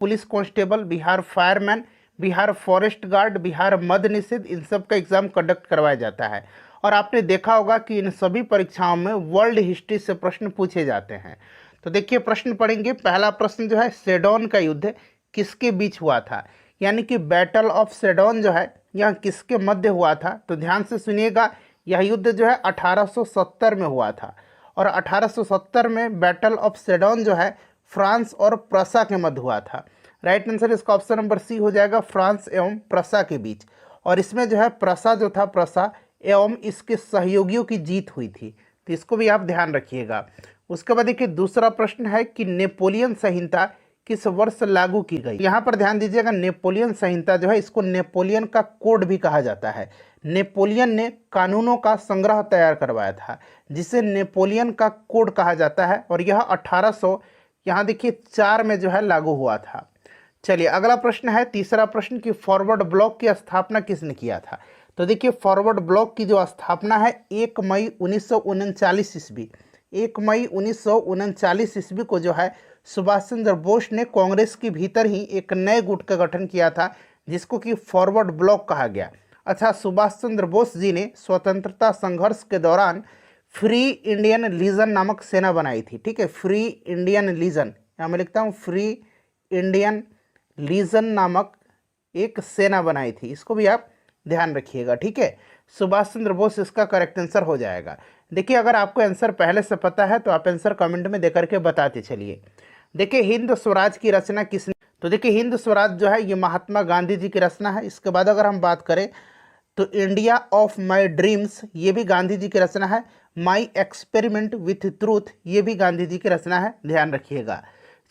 Police constable, Bihar fireman, Bihar forest guard, Bihar मद्य निषेध, इन सब का एग्जाम कंडक्ट करवाया जाता है। और आपने देखा होगा कि इन सभी परीक्षाओं में वर्ल्ड हिस्ट्री से प्रश्न पूछे जाते हैं। तो देखिए प्रश्न पढ़ेंगे। पहला प्रश्न जो है, सेडोन का युद्ध किसके बीच हुआ था, यानी कि बैटल ऑफ सेडोन जो है यह किसके मध्य हुआ था। तो ध्यान से सुनिएगा, यह युद्ध जो है 1870 में हुआ था। और 1870 में बैटल ऑफ सेडोन जो है फ्रांस और प्रसा के मध्य हुआ था। राइट आंसर इसका ऑप्शन नंबर सी हो जाएगा, फ्रांस एवं प्रसा के बीच। और इसमें जो है प्रसा जो था, प्रसा एवं इसके सहयोगियों की जीत हुई थी। तो इसको भी आप ध्यान रखिएगा। उसके बाद देखिए दूसरा प्रश्न है कि नेपोलियन संहिता किस वर्ष लागू की गई। यहाँ पर ध्यान दीजिएगा, नेपोलियन संहिता जो है इसको नेपोलियन का कोड भी कहा जाता है। नेपोलियन ने कानूनों का संग्रह तैयार करवाया था, जिसे नेपोलियन का कोड कहा जाता है। और यह 1800 यहाँ देखिए 4 में जो है लागू हुआ था। चलिए अगला प्रश्न है, तीसरा प्रश्न कि फॉरवर्ड ब्लॉक की स्थापना किसने किया था। तो देखिए फॉरवर्ड ब्लॉक की जो स्थापना है 1 मई 1939 ईस्वी, 1 मई 1939 ईस्वी को जो है सुभाष चंद्र बोस ने कांग्रेस के भीतर ही एक नए गुट का गठन किया था, जिसको कि फॉरवर्ड ब्लॉक कहा गया। अच्छा, सुभाष चंद्र बोस जी ने स्वतंत्रता संघर्ष के दौरान फ्री इंडियन लीजन नामक सेना बनाई थी। ठीक है, फ्री इंडियन लीजन, यहाँ मैं लिखता हूँ फ्री इंडियन लीजन नामक एक सेना बनाई थी। इसको भी आप ध्यान रखिएगा। ठीक है, सुभाष चंद्र बोस इसका करेक्ट आंसर हो जाएगा। देखिए अगर आपको आंसर पहले से पता है तो आप आंसर कमेंट में देकर के बताते चलिए। देखिए हिंद स्वराज की रचना किसने। तो देखिए हिंद स्वराज जो है ये महात्मा गांधी जी की रचना है। इसके बाद अगर हम बात करें तो इंडिया ऑफ माई ड्रीम्स, ये भी गांधी जी की रचना है। माई एक्सपेरिमेंट विथ ट्रूथ, ये भी गांधी जी की रचना है, ध्यान रखिएगा।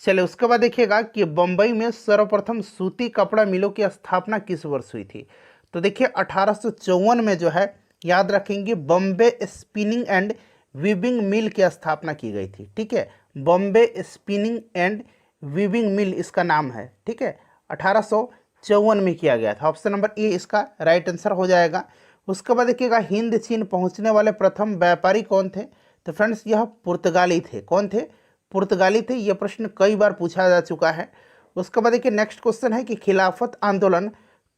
चलिए उसके बाद देखिएगा कि बम्बई में सर्वप्रथम सूती कपड़ा मिलों की स्थापना किस वर्ष हुई थी। तो देखिए 1854 में जो है, याद रखेंगे, बॉम्बे स्पिनिंग एंड वीविंग मिल की स्थापना की गई थी। ठीक है, बॉम्बे स्पिनिंग एंड वीविंग मिल इसका नाम है। ठीक है, 1854 में किया गया था। ऑप्शन नंबर ए इसका राइट आंसर हो जाएगा। उसके बाद देखिएगा हिंद चीन पहुंचने वाले प्रथम व्यापारी कौन थे। तो फ्रेंड्स यह पुर्तगाली थे। कौन थे? पुर्तगाली थे। यह प्रश्न कई बार पूछा जा चुका है। उसके बाद देखिए नेक्स्ट क्वेश्चन है कि खिलाफत आंदोलन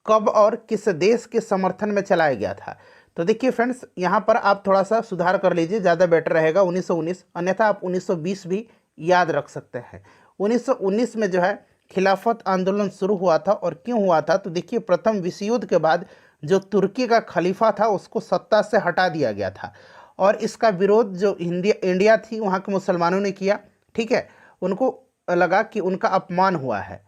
कब और किस देश के समर्थन में चलाया गया था। तो देखिए फ्रेंड्स यहाँ पर आप थोड़ा सा सुधार कर लीजिए, ज़्यादा बेटर रहेगा 1919, अन्यथा आप 1920 भी याद रख सकते हैं। 1919 में जो है खिलाफत आंदोलन शुरू हुआ था। और क्यों हुआ था? तो देखिए प्रथम विश्व युद्ध के बाद जो तुर्की का खलीफा था उसको सत्ता से हटा दिया गया था, और इसका विरोध जो इंडिया थी वहाँ के मुसलमानों ने किया। ठीक है, उनको लगा कि उनका अपमान हुआ है,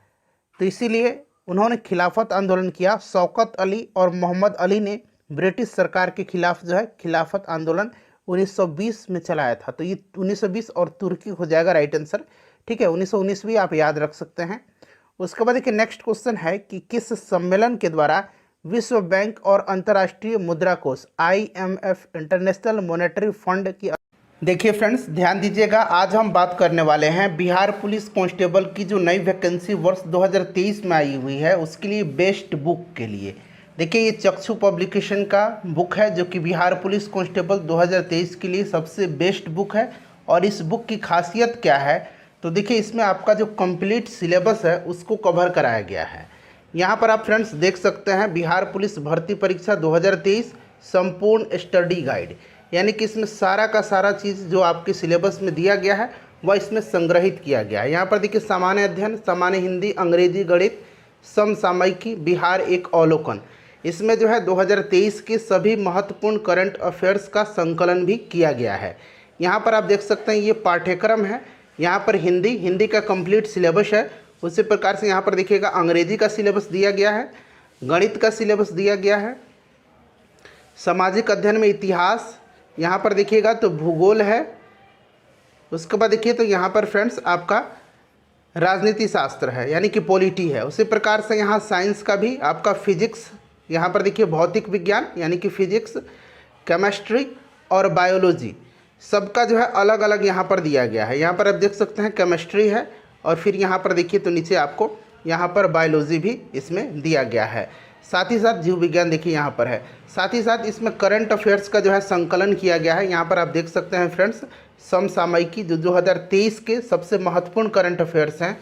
तो इसीलिए उन्होंने खिलाफत आंदोलन किया। शौकत अली और मोहम्मद अली ने ब्रिटिश सरकार के खिलाफ जो है खिलाफत आंदोलन 1920 में चलाया था। तो ये 1920 और तुर्की हो जाएगा राइट आंसर। ठीक है, 1919 भी आप याद रख सकते हैं। उसके बाद देखिए नेक्स्ट क्वेश्चन है कि किस सम्मेलन के द्वारा विश्व बैंक और अंतर्राष्ट्रीय मुद्रा कोष IMF इंटरनेशनल मॉनेटरी फंड की। देखिए फ्रेंड्स ध्यान दीजिएगा, आज हम बात करने वाले हैं बिहार पुलिस कांस्टेबल की जो नई वैकेंसी वर्ष 2023 में आई हुई है उसके लिए बेस्ट बुक के लिए। देखिए ये चक्षु पब्लिकेशन का बुक है जो कि बिहार पुलिस कांस्टेबल 2023 के लिए सबसे बेस्ट बुक है। और इस बुक की खासियत क्या है? तो देखिए इसमें आपका जो कंप्लीट सिलेबस है उसको कवर कराया गया है। यहाँ पर आप फ्रेंड्स देख सकते हैं बिहार पुलिस भर्ती परीक्षा 2023 संपूर्ण स्टडी गाइड, यानी कि इसमें सारा का सारा चीज़ जो आपके सिलेबस में दिया गया है वह इसमें संग्रहित किया गया है। यहाँ पर देखिए सामान्य अध्ययन, सामान्य हिंदी, अंग्रेजी, गणित, समसामयिकी, बिहार एक अवलोकन, इसमें जो है 2023 के सभी महत्वपूर्ण करंट अफेयर्स का संकलन भी किया गया है। यहाँ पर आप देख सकते हैं ये पाठ्यक्रम है। यहाँ पर हिंदी का कंप्लीट सिलेबस है। उसी प्रकार से यहाँ पर देखिएगा अंग्रेजी का सिलेबस दिया गया है, गणित का सिलेबस दिया गया है, सामाजिक अध्ययन में इतिहास, यहाँ पर देखिएगा तो भूगोल है। उसके बाद देखिए तो यहाँ पर फ्रेंड्स आपका राजनीति शास्त्र है, यानी कि पॉलिटी है। उसी प्रकार से यहाँ साइंस का भी आपका फिजिक्स, यहाँ पर देखिए भौतिक विज्ञान यानी कि फिजिक्स, केमिस्ट्री और बायोलॉजी, सबका जो है अलग अलग यहाँ पर दिया गया है। यहाँ पर आप देख सकते हैं केमिस्ट्री है, और फिर यहाँ पर देखिए तो नीचे आपको यहाँ पर बायोलॉजी भी इसमें दिया गया है। साथ ही साथ जीव विज्ञान देखिए यहाँ पर है। साथ ही साथ इसमें करंट अफेयर्स का जो है संकलन किया गया है। यहाँ पर आप देख सकते हैं फ्रेंड्स समसामयिकी जो 2023 के सबसे महत्वपूर्ण करंट अफेयर्स हैं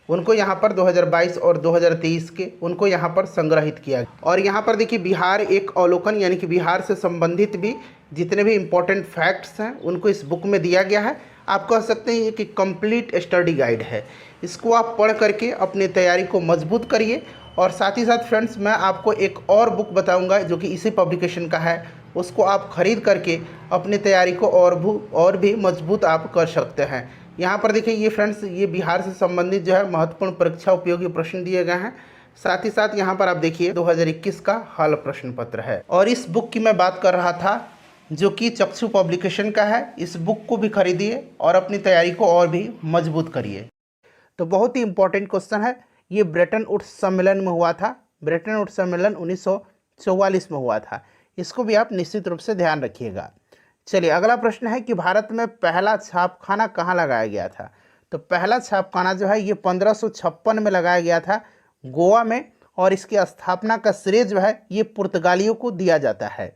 उनको यहाँ पर 2022 और 2023 के उनको यहाँ पर संग्रहित किया गया। और यहाँ पर देखिए बिहार एक अवलोकन यानी कि बिहार से संबंधित भी जितने भी इम्पोर्टेंट फैक्ट्स हैं उनको इस बुक में दिया गया है। आप कह सकते हैं ये कि कंप्लीट स्टडी गाइड है। इसको आप पढ़ करके अपनी तैयारी को मजबूत करिए। और साथ ही साथ फ्रेंड्स मैं आपको एक और बुक बताऊंगा जो कि इसी पब्लिकेशन का है, उसको आप खरीद करके अपनी तैयारी को और भी मजबूत आप कर सकते हैं। यहाँ पर देखिए ये फ्रेंड्स ये बिहार से संबंधित जो है महत्वपूर्ण परीक्षा उपयोगी प्रश्न दिए गए हैं। साथ ही साथ यहाँ पर आप देखिए 2021 का हाल प्रश्न पत्र है। और इस बुक की मैं बात कर रहा था जो कि चक्षु पब्लिकेशन का है। इस बुक को भी खरीदिए और अपनी तैयारी को और भी मजबूत करिए। तो बहुत ही इंपॉर्टेंट क्वेश्चन है, ये ब्रेटन वुड्स सम्मेलन में हुआ था। ब्रेटन वुड्स सम्मेलन 1944 में हुआ था। इसको भी आप निश्चित रूप से ध्यान रखिएगा। चलिए अगला प्रश्न है कि भारत में पहला छापखाना कहाँ लगाया गया था। तो पहला छापखाना जो है ये 1556 में लगाया गया था गोवा में। और इसकी स्थापना का श्रेय जो है ये पुर्तगालियों को दिया जाता है।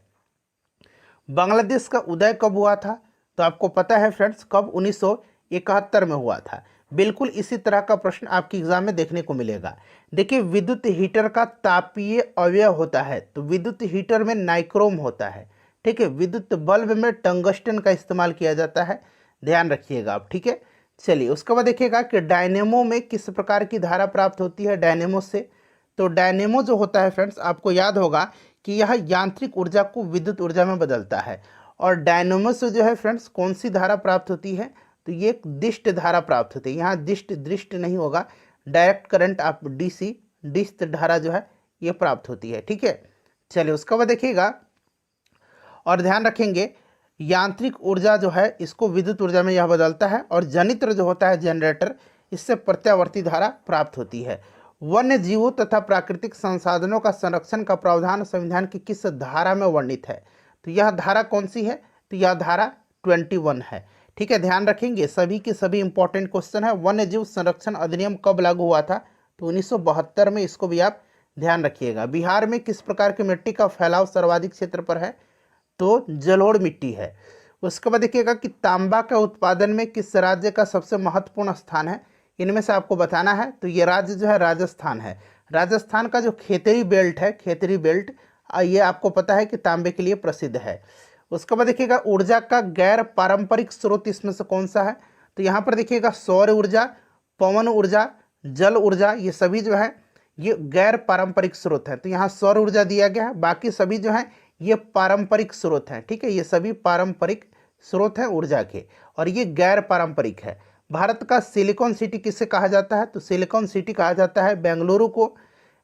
बांग्लादेश का उदय कब हुआ था? तो आपको पता है फ्रेंड्स कब, 1971 में हुआ था। बिल्कुल इसी तरह का प्रश्न आपके एग्जाम में देखने को मिलेगा। देखिए विद्युत हीटर का तापीय अवयव होता है, तो विद्युत हीटर में नाइक्रोम होता है, ठीक है। विद्युत बल्ब में टंगस्टन का इस्तेमाल किया जाता है, ध्यान रखिएगा आप, ठीक है। चलिए उसके बाद देखिएगा कि डायनेमो में किस प्रकार की धारा प्राप्त होती है डायनेमो से। तो डायनेमो जो होता है फ्रेंड्स आपको याद होगा कि यह यांत्रिक ऊर्जा को विद्युत ऊर्जा में बदलता है। और डायनेमो से जो है फ्रेंड्स कौन सी धारा प्राप्त होती है? तो ये एक दिष्ट धारा प्राप्त होती है। यहाँ दृष्ट नहीं होगा, डायरेक्ट करंट आप डीसी दिष्ट धारा जो है ये प्राप्त होती है, ठीक है। चलिए उसके बाद देखिएगा और ध्यान रखेंगे यांत्रिक ऊर्जा जो है इसको विद्युत ऊर्जा में यह बदलता है। और जनित्र जो होता है जनरेटर, इससे प्रत्यावर्ती धारा प्राप्त होती है। वन्य जीवों तथा प्राकृतिक संसाधनों का संरक्षण का प्रावधान संविधान की किस धारा में वर्णित है? तो यह धारा कौन सी है? तो यह धारा 21 है, ठीक है। ध्यान रखेंगे सभी के सभी इंपॉर्टेंट क्वेश्चन है। वन्य जीव संरक्षण अधिनियम कब लागू हुआ था? तो 1972 में, इसको भी आप ध्यान रखिएगा। बिहार में किस प्रकार की मिट्टी का फैलाव सर्वाधिक क्षेत्र पर है? तो जलोढ़ मिट्टी है। उसके बाद देखिएगा कि तांबा का उत्पादन में किस राज्य का सबसे महत्वपूर्ण स्थान है? इनमें से आपको बताना है। तो ये राज्य जो है राजस्थान है। राजस्थान का जो खेतरी बेल्ट है, खेतरी बेल्ट, ये आपको पता है कि तांबे के लिए प्रसिद्ध है। उसके बाद देखिएगा ऊर्जा का गैर पारंपरिक स्रोत इसमें से कौन सा है? तो यहाँ पर देखिएगा सौर ऊर्जा, पवन ऊर्जा, जल ऊर्जा, ये सभी जो है ये गैर पारंपरिक स्रोत है। तो यहाँ सौर ऊर्जा दिया गया है, बाकी सभी जो है ये पारंपरिक स्रोत हैं, ठीक है। ये सभी पारंपरिक स्रोत हैं ऊर्जा के और ये गैर पारंपरिक है। भारत का सिलिकॉन सिटी किसे कहा जाता है? तो सिलिकॉन सिटी कहा जाता है बेंगलुरु को।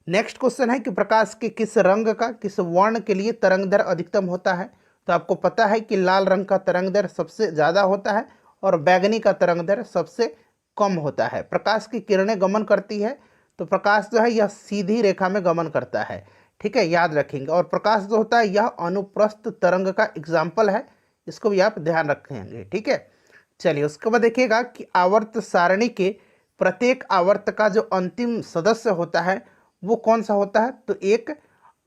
नेक्स्ट क्वेश्चन है कि प्रकाश के किस रंग का किस वर्ण के लिए तरंग दर अधिकतम होता है? तो आपको पता है कि लाल रंग का तरंग दर सबसे ज़्यादा होता है और बैंगनी का तरंग दर सबसे कम होता है। प्रकाश की किरणें गमन करती है, तो प्रकाश जो है यह सीधी रेखा में गमन करता है, ठीक है, याद रखेंगे। और प्रकाश जो होता है यह अनुप्रस्थ तरंग का एग्जाम्पल है, इसको भी आप ध्यान रखेंगे, ठीक है। चलिए उसके बाद देखिएगा कि आवर्त सारणी के प्रत्येक आवर्त का जो अंतिम सदस्य होता है वो कौन सा होता है? तो एक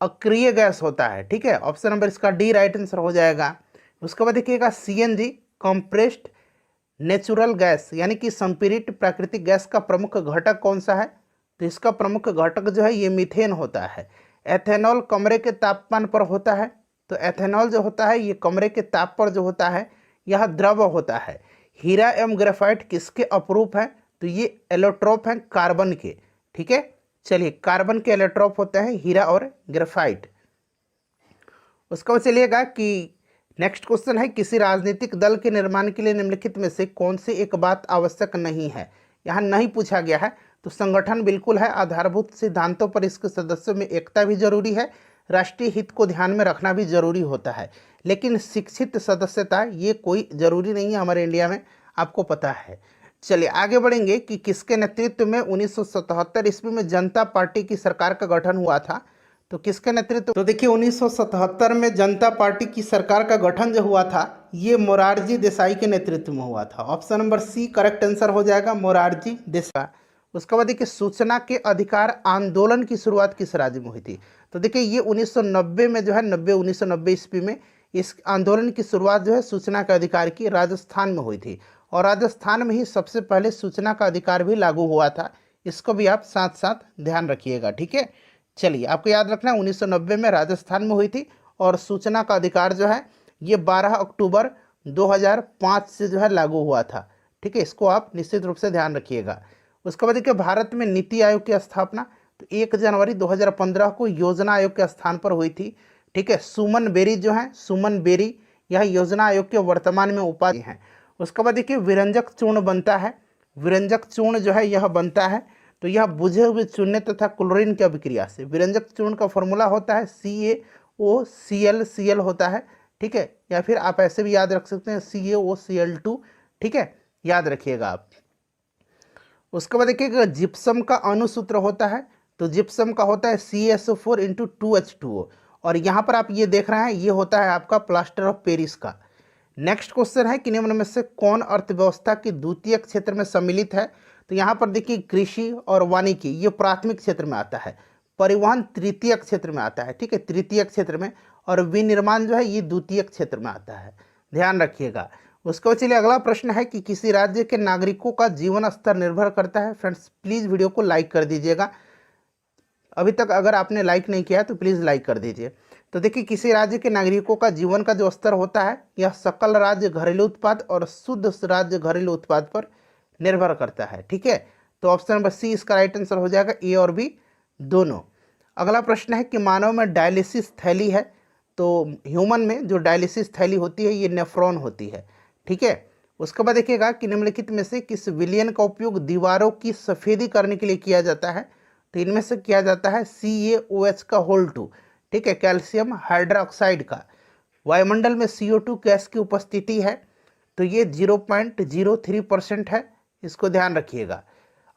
अक्रिय गैस होता है, ठीक है। ऑप्शन नंबर इसका डी राइट आंसर हो जाएगा। उसके बाद देखिएगा सीएनजी कंप्रेस्ड नेचुरल गैस यानी कि संपीड़ित प्राकृतिक गैस का प्रमुख घटक कौन सा है? तो इसका प्रमुख घटक जो है ये मीथेन होता है। एथेनॉल कमरे के तापमान पर होता है, तो एथेनॉल जो होता है ये कमरे के ताप पर जो होता है यह द्रव होता है। हीरा एवं ग्रेफाइट किसके अपरूप हैं? तो ये एलोट्रोप हैं कार्बन के, ठीक है। चलिए कार्बन के एलोट्रोप होते हैं हीरा और ग्रेफाइट। उसके बाद चलिएगा कि नेक्स्ट क्वेश्चन है किसी राजनीतिक दल के निर्माण के लिए निम्नलिखित में से कौन सी एक बात आवश्यक नहीं है? यहाँ नहीं पूछा गया है। तो संगठन बिल्कुल है, आधारभूत सिद्धांतों पर इसके सदस्यों में एकता भी जरूरी है, राष्ट्रीय हित को ध्यान में रखना भी जरूरी होता है, लेकिन शिक्षित सदस्यता ये कोई जरूरी नहीं है हमारे इंडिया में, आपको पता है। चलिए आगे बढ़ेंगे कि किसके नेतृत्व में 1977 ईस्वी में जनता पार्टी की सरकार का गठन हुआ था? तो किसके नेतृत्व? तो देखिए 1977 में जनता पार्टी की सरकार का गठन जो हुआ था ये मोरारजी देसाई के नेतृत्व में हुआ था। Option number C correct answer हो जाएगा, मोरारजी देसाई। उसके बाद देखिए सूचना के अधिकार आंदोलन की शुरुआत किस राज्य में हुई थी? तो देखिए ये 1990 में जो है 1990 ईस्वी में इस आंदोलन की शुरुआत जो है सूचना के अधिकार की राजस्थान में हुई थी। और राजस्थान में ही सबसे पहले सूचना का अधिकार भी लागू हुआ था, इसको भी आप साथ साथ ध्यान रखिएगा, ठीक है। चलिए, आपको याद रखना है 1990 में राजस्थान में हुई थी, और सूचना का अधिकार जो है ये 12 अक्टूबर 2005 से जो है लागू हुआ था, ठीक है। इसको आप निश्चित रूप से ध्यान रखिएगा। उसके बाद देखिए, भारत में नीति आयोग की स्थापना तो 1 जनवरी 2015 को योजना आयोग के स्थान पर हुई थी, ठीक है। सुमन बेरी जो है, सुमन बेरी, यह योजना आयोग के वर्तमान में उपाध्यक्ष हैं। उसके बाद देखिए, विरंजक चूर्ण बनता है, विरंजक चूर्ण जो है यह बनता है, तो यह बुझे हुए चूने तथा क्लोरीन की अभिक्रिया से। विरंजक चूर्ण का फॉर्मूला होता है CaOCl होता है, ठीक है, या फिर आप ऐसे भी याद रख सकते हैं CaOCl2, ठीक है, याद रखिएगा आप। उसके बाद देखिएगा, जिप्सम का अणुसूत्र होता है, तो जिप्सम का होता है CaSO4 × 2H2O, और यहाँ पर आप ये देख रहे हैं ये होता है आपका प्लास्टर ऑफ पेरिस का। नेक्स्ट क्वेश्चन है कि निम्न में से कौन अर्थव्यवस्था के द्वितीय क्षेत्र में सम्मिलित है, तो यहाँ पर देखिए, कृषि और वानिकी ये प्राथमिक क्षेत्र में आता है, परिवहन तृतीय क्षेत्र में आता है, ठीक है, तृतीय क्षेत्र में, और विनिर्माण जो है ये द्वितीय क्षेत्र में आता है, ध्यान रखिएगा। उसके बाद चलिए, अगला प्रश्न है कि किसी राज्य के नागरिकों का जीवन स्तर निर्भर करता है। फ्रेंड्स, प्लीज़ वीडियो को लाइक कर दीजिएगा, अभी तक अगर आपने लाइक नहीं किया है तो प्लीज़ लाइक कर दीजिए। तो देखिए, किसी राज्य के नागरिकों का जीवन का जो स्तर होता है यह सकल राज्य घरेलू उत्पाद और शुद्ध राज्य घरेलू उत्पाद पर निर्भर करता है, ठीक है। तो ऑप्शन नंबर सी इसका राइट आंसर हो जाएगा, ए और बी दोनों। अगला प्रश्न है कि मानव में डायलिसिस थैली है, तो ह्यूमन में जो डायलिसिस थैली होती है ये नेफ्रॉन होती है, ठीक है। उसके बाद देखिएगा कि निम्नलिखित में से किस विलयन का उपयोग दीवारों की सफ़ेदी करने के लिए किया जाता है, तो इनमें से किया जाता है CaOH का होल2, ठीक है, कैल्शियम हाइड्रोक्साइड का। वायुमंडल में CO2 गैस की उपस्थिति है, तो ये 0.03% है, इसको ध्यान रखिएगा।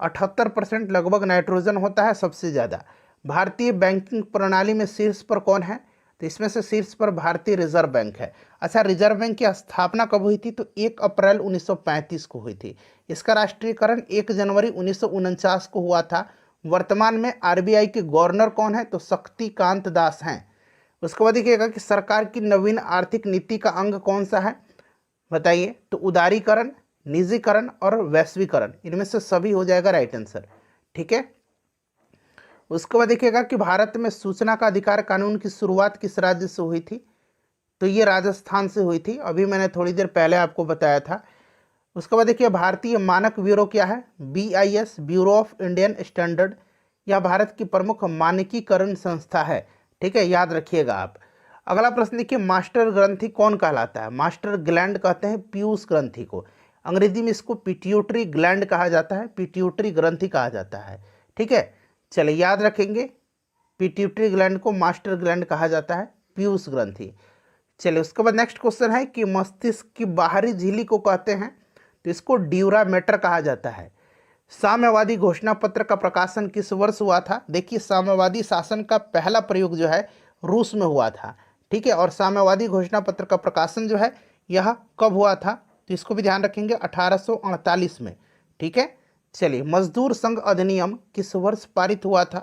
78% लगभग नाइट्रोजन होता है सबसे ज़्यादा। भारतीय बैंकिंग प्रणाली में शीर्ष पर कौन है, तो इसमें से शीर्ष पर भारतीय रिजर्व बैंक है। अच्छा, रिजर्व बैंक की स्थापना कब हुई थी, तो 1 अप्रैल 1935 को हुई थी। इसका राष्ट्रीयकरण 1 जनवरी 1949 को हुआ था। वर्तमान में RBI के गवर्नर कौन है, तो शक्तिकांत दास हैं। उसके बाद देखिएगा कि सरकार की नवीन आर्थिक नीति का अंग कौन सा है, बताइए, तो उदारीकरण, निजीकरण और वैश्वीकरण, इनमें से सभी हो जाएगा राइट आंसर, ठीक है। उसके बाद देखिएगा कि भारत में सूचना का अधिकार कानून की शुरुआत किस राज्य से हुई थी, तो ये राजस्थान से हुई थी, अभी मैंने थोड़ी देर पहले आपको बताया था। उसके बाद देखिए, भारतीय मानक ब्यूरो क्या है, BIS, bureau of Indian standard, यह भारत की प्रमुख मानकीकरण संस्था है, ठीक है, याद रखिएगा आप। अगला प्रश्न देखिए, मास्टर ग्रंथि कौन कहलाता है, मास्टर ग्लैंड कहते हैं पीयूष ग्रंथि को, अंग्रेजी में इसको पिट्यूटरी ग्लैंड कहा जाता है, पिट्यूटरी ग्रंथि कहा जाता है, ठीक है। चलिए, याद रखेंगे, पिट्यूटरी ग्लैंड को मास्टर ग्लैंड कहा जाता है, पीयूष ग्रंथि। चलिए, उसके बाद नेक्स्ट क्वेश्चन है कि मस्तिष्क की बाहरी झिल्ली को कहते हैं, तो इसको ड्यूरामेटर कहा जाता है। साम्यवादी घोषणा पत्र का प्रकाशन किस वर्ष हुआ था, देखिए, साम्यवादी शासन का पहला प्रयोग जो है रूस में हुआ था, ठीक है, और साम्यवादी घोषणा पत्र का प्रकाशन जो है यह कब हुआ था, तो इसको भी ध्यान रखेंगे, 1848 में, ठीक है। चलिए, मजदूर संघ अधिनियम किस वर्ष पारित हुआ था,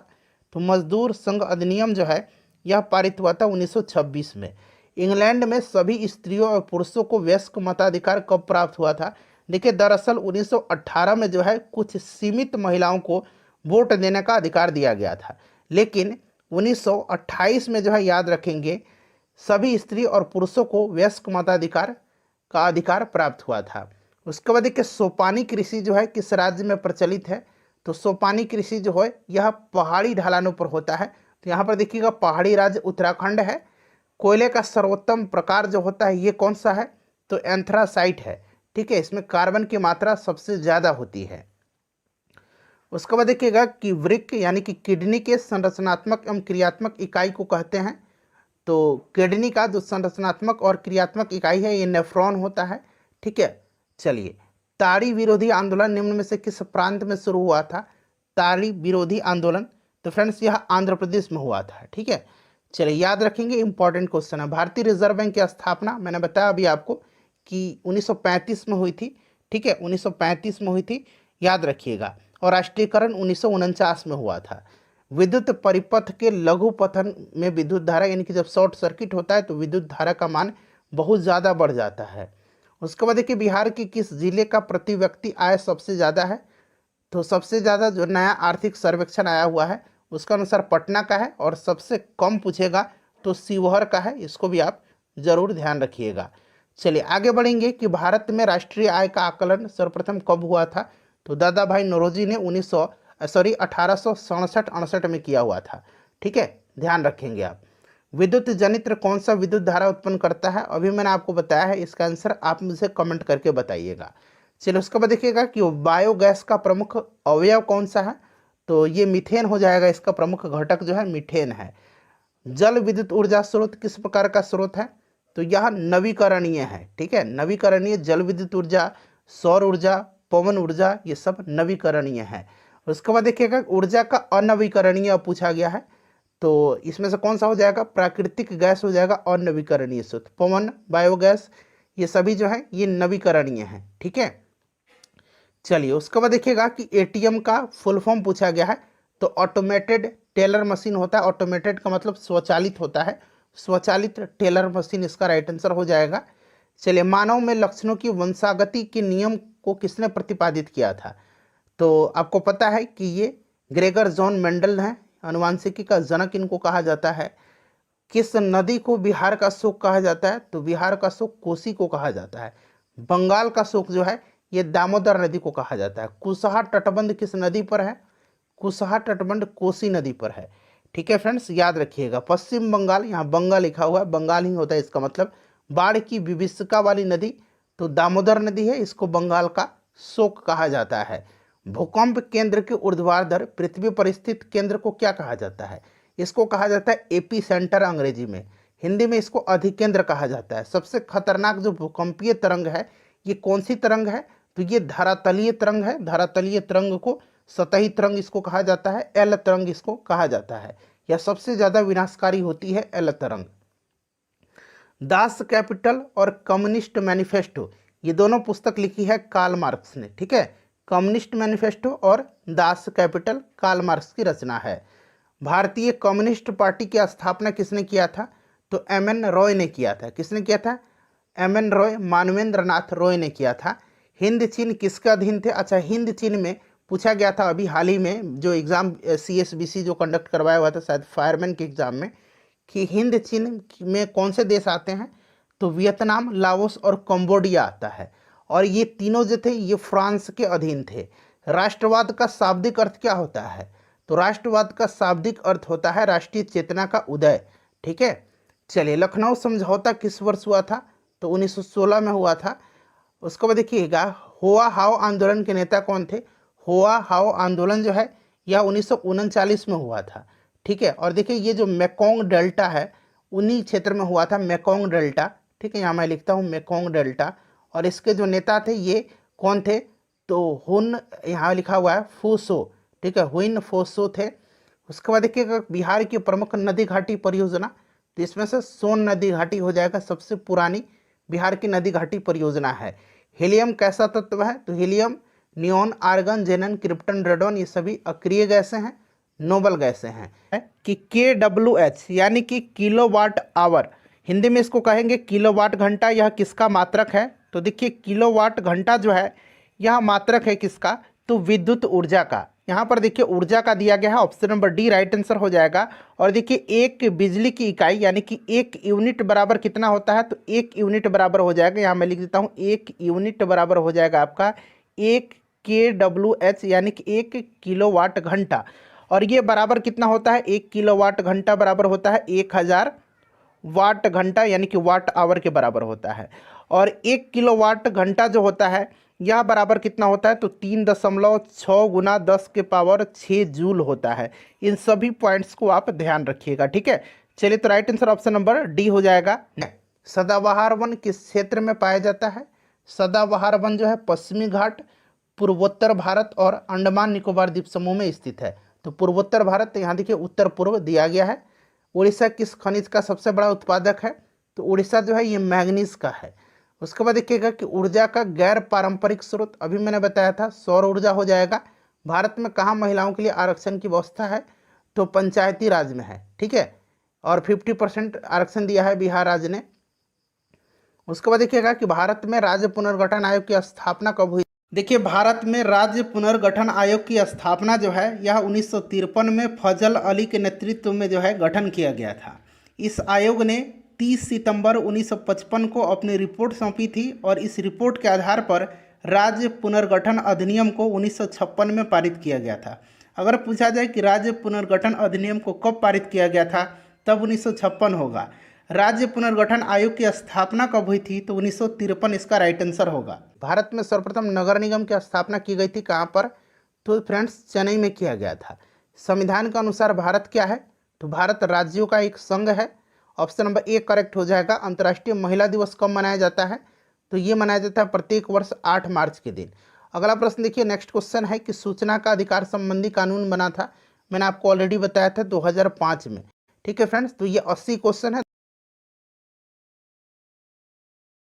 तो मजदूर संघ अधिनियम जो है यह पारित हुआ था 1926 में। इंग्लैंड में सभी स्त्रियों और पुरुषों को वयस्क मताधिकार कब प्राप्त हुआ था, देखिए, दरअसल 1918 में जो है कुछ सीमित महिलाओं को वोट देने का अधिकार दिया गया था, लेकिन 1928 में जो है याद रखेंगे सभी स्त्री और पुरुषों को वयस्क मताधिकार का अधिकार प्राप्त हुआ था। उसके बाद देखिए, सोपानी कृषि जो है किस राज्य में प्रचलित है, तो सोपानी कृषि जो है यह पहाड़ी ढलानों पर होता है, तो यहाँ पर देखिएगा पहाड़ी राज्य उत्तराखंड है। कोयले का सर्वोत्तम प्रकार जो होता है ये कौन सा है, तो एंथ्रासाइट है, ठीक है, इसमें कार्बन की मात्रा सबसे ज़्यादा होती है। उसके बाद देखिएगा कि वृक्क यानी कि किडनी के संरचनात्मक एवं क्रियात्मक इकाई को कहते हैं, तो किडनी का जो संरचनात्मक और क्रियात्मक इकाई है ये नेफ्रॉन होता है, ठीक है। चलिए, ताड़ी विरोधी आंदोलन निम्न में से किस प्रांत में शुरू हुआ था, ताड़ी विरोधी आंदोलन, तो फ्रेंड्स यह आंध्र प्रदेश में हुआ था, ठीक है। चलिए, याद रखेंगे, इंपॉर्टेंट क्वेश्चन है। भारतीय रिजर्व बैंक की स्थापना मैंने बताया अभी आपको कि 1935 में हुई थी, ठीक है, 1935 में हुई थी, याद रखिएगा, और राष्ट्रीयकरण 1949 में हुआ था। विद्युत परिपथ के लघु पथन में विद्युत धारा यानी कि जब शॉर्ट सर्किट होता है तो विद्युत धारा का मान बहुत ज़्यादा बढ़ जाता है। उसके बाद देखिए, बिहार के किस जिले का प्रति व्यक्ति आय सबसे ज़्यादा है, तो सबसे ज़्यादा जो नया आर्थिक सर्वेक्षण आया हुआ है उसका अनुसार पटना का है, और सबसे कम पूछेगा तो शिवहर का है, इसको भी आप जरूर ध्यान रखिएगा। चलिए आगे बढ़ेंगे कि भारत में राष्ट्रीय आय का आकलन सर्वप्रथम कब हुआ था। तो दादा भाई नौरोजी ने 1867-68 में किया हुआ था। ठीक है, ध्यान रखेंगे आप। विद्युत जनित्र कौन सा विद्युत धारा उत्पन्न करता है, अभी मैंने आपको बताया है, इसका आंसर आप मुझे कमेंट करके बताइएगा। चलिए उसके बाद देखिएगा कि बायोगैस का प्रमुख अवयव कौन सा है। तो ये मीथेन हो जाएगा, इसका प्रमुख घटक जो है मीथेन है। जल विद्युत ऊर्जा स्रोत किस प्रकार का स्रोत है, तो यह नवीकरणीय है। ठीक है, नवीकरणीय जल विद्युत ऊर्जा, सौर ऊर्जा, पवन ऊर्जा, ये सब नवीकरणीय है। उसके बाद देखिएगा ऊर्जा का अनवीकरणीय पूछा गया है, तो इसमें से कौन सा हो जाएगा, प्राकृतिक गैस हो जाएगा अनवीकरणीय स्रोत। पवन, बायोगैस, ये सभी जो है ये नवीकरणीय है। ठीक है, चलिए उसके बाद देखिएगा कि एटीएम का फुल फॉर्म पूछा गया है। तो ऑटोमेटेड टेलर मशीन होता है, ऑटोमेटेड का मतलब स्वचालित होता है, स्वचालित टेलर मशीन इसका राइट आंसर हो जाएगा। चलिए मानव में लक्षणों की वंशागति के नियम को किसने प्रतिपादित किया था। तो आपको पता है कि ये ग्रेगर जॉन मेंडल हैं, अनुवांशिकी का जनक इनको कहा जाता है। किस नदी को बिहार का शोक कहा जाता है, तो बिहार का शोक कोसी को कहा जाता है। बंगाल का शोक जो है ये दामोदर नदी को कहा जाता है। कुशहा तटबंध किस नदी पर है, कुशहा तटबंध कोसी नदी पर है। ठीक है फ्रेंड्स, याद रखिएगा। पश्चिम बंगाल, यहाँ बंगाल लिखा हुआ है, बंगाल ही होता है इसका मतलब। बाढ़ की विभीषिका वाली नदी तो दामोदर नदी है, इसको बंगाल का शोक कहा जाता है। भूकंप केंद्र के ऊर्ध्वाधर पृथ्वी पर स्थित केंद्र को क्या कहा जाता है, इसको कहा जाता है एपी सेंटर अंग्रेजी में। हिंदी में इसको अधिकेंद्र कहा जाता है। सबसे खतरनाक जो भूकंपीय तरंग है ये कौन सी तरंग है, तो ये धरातलीय तरंग है। धरातलीय तरंग को सतही तरंग इसको कहा जाता है, एल तरंग इसको कहा जाता है। यह सबसे ज्यादा विनाशकारी होती है एल तरंग। दास कैपिटल और कम्युनिस्ट मैनिफेस्टो, ये दोनों पुस्तक लिखी है कार्ल मार्क्स ने। ठीक है, कम्युनिस्ट मैनिफेस्टो और दास कैपिटल कार्ल मार्क्स की रचना है। भारतीय कम्युनिस्ट पार्टी की स्थापना किसने किया था, तो एम एन रॉय ने किया था। किसने किया था, एम एन रॉय, मानवेंद्र नाथ रॉय ने किया था। हिंद चीन किसके अधीन थे, अच्छा हिंद चीन में पूछा गया था अभी हाल ही में जो एग्ज़ाम CSBC जो कंडक्ट करवाया हुआ था शायद फायरमैन के एग्ज़ाम में, कि हिंद चीन में कौन से देश आते हैं, तो वियतनाम, लाओस और कंबोडिया आता है। और ये तीनों जो थे ये फ्रांस के अधीन थे। राष्ट्रवाद का शाब्दिक अर्थ क्या होता है, तो राष्ट्रवाद का शाब्दिक अर्थ होता है राष्ट्रीय चेतना का उदय। ठीक है, चलिए लखनऊ समझौता किस वर्ष हुआ था, तो 1916 में हुआ था। उसके बाद देखिएगा होआ हाओ आंदोलन के नेता कौन थे। होआ हाओ आंदोलन जो है यह 1939 में हुआ था। ठीक है, और देखिए ये जो मेकोंग डेल्टा है उन्हीं क्षेत्र में हुआ था, मेकोंग डेल्टा। ठीक है, यहाँ मैं लिखता हूँ मेकोंग डेल्टा। और इसके जो नेता थे ये कौन थे, तो हुन, यहाँ लिखा हुआ है फूसो। ठीक है, हुइन फोसो थे। उसके बाद देखिएगा बिहार की प्रमुख नदी घाटी परियोजना, तो इसमें से सोन नदी घाटी हो जाएगा, सबसे पुरानी बिहार की नदी घाटी परियोजना है। हीलियम कैसा तत्व है, तो helium neon, argon, जेनन, krypton, radon, ये सभी अक्रिय गैसें हैं, नोबल गैसें हैं। कि KWH यानी कि किलोवाट आवर, हिंदी में इसको कहेंगे किलोवाट घंटा, यह किसका मात्रक है, तो देखिए किलोवाट घंटा जो है यह मात्रक है किसका, तो विद्युत ऊर्जा का। यहाँ पर देखिए ऊर्जा का दिया गया है, option number D right answer हो जाएगा। और देखिए एक बिजली की इकाई यानी कि एक यूनिट बराबर कितना होता है, तो एक यूनिट बराबर हो जाएगा, यहाँ मैं लिख देता हूँ, एक यूनिट बराबर हो जाएगा आपका 1 KWH यानी कि 1 किलोवाट घंटा। और ये बराबर कितना होता है, 1 किलोवाट घंटा बराबर होता है 1000 वाट घंटा यानी कि वाट आवर के बराबर होता है। और 1 किलोवाट घंटा जो होता है यह बराबर कितना होता है, तो 3.6 गुना 10 के पावर 6 जूल होता है। इन सभी पॉइंट्स को आप ध्यान रखिएगा। ठीक है, चलिए तो right answer option number D हो जाएगा। सदाबहार वन किस क्षेत्र में पाया जाता है, सदाबहार वन जो है पश्चिमी घाट, पूर्वोत्तर भारत और अंडमान निकोबार द्वीप समूह में स्थित है। तो पूर्वोत्तर भारत, यहाँ देखिए उत्तर पूर्व दिया गया है। उड़ीसा किस खनिज का सबसे बड़ा उत्पादक है, तो उड़ीसा जो है ये मैग्नीज का है। उसके बाद देखिएगा कि ऊर्जा का गैर पारंपरिक स्रोत, अभी मैंने बताया था सौर ऊर्जा हो जाएगा। भारत में कहाँ महिलाओं के लिए आरक्षण की व्यवस्था है, तो पंचायती राज में है। ठीक है, और 50% आरक्षण दिया है बिहार राज्य ने। उसके बाद देखिएगा कि भारत में राज्य पुनर्गठन आयोग की स्थापना कब हुई, देखिए, भारत में राज्य पुनर्गठन आयोग की स्थापना जो है यह 1953 में फजल अली के नेतृत्व में जो है गठन किया गया था। इस आयोग ने 30 सितंबर 1955 को अपनी रिपोर्ट सौंपी थी और इस रिपोर्ट के आधार पर राज्य पुनर्गठन अधिनियम को 1956 में पारित किया गया था। अगर पूछा जाए कि राज्य पुनर्गठन अधिनियम को कब पारित किया गया था, तब 1956 होगा। राज्य पुनर्गठन आयोग की स्थापना कब हुई थी, तो 1953 इसका राइट आंसर होगा। भारत में सर्वप्रथम नगर निगम की स्थापना की गई थी कहाँ पर, तो फ्रेंड्स चेन्नई में किया गया था। संविधान के अनुसार भारत क्या है, तो भारत राज्यों का एक संघ है। ऑप्शन नंबर ए करेक्ट हो जाएगा। अंतर्राष्ट्रीय महिला दिवस कब मनाया जाता है, तो ये मनाया जाता है प्रत्येक वर्ष 8 मार्च के दिन। अगला प्रश्न देखिए, नेक्स्ट क्वेश्चन है कि सूचना का अधिकार संबंधी कानून बना था, मैंने आपको ऑलरेडी बताया था 2005 में। ठीक है फ्रेंड्स, तो ये 80 क्वेश्चन है।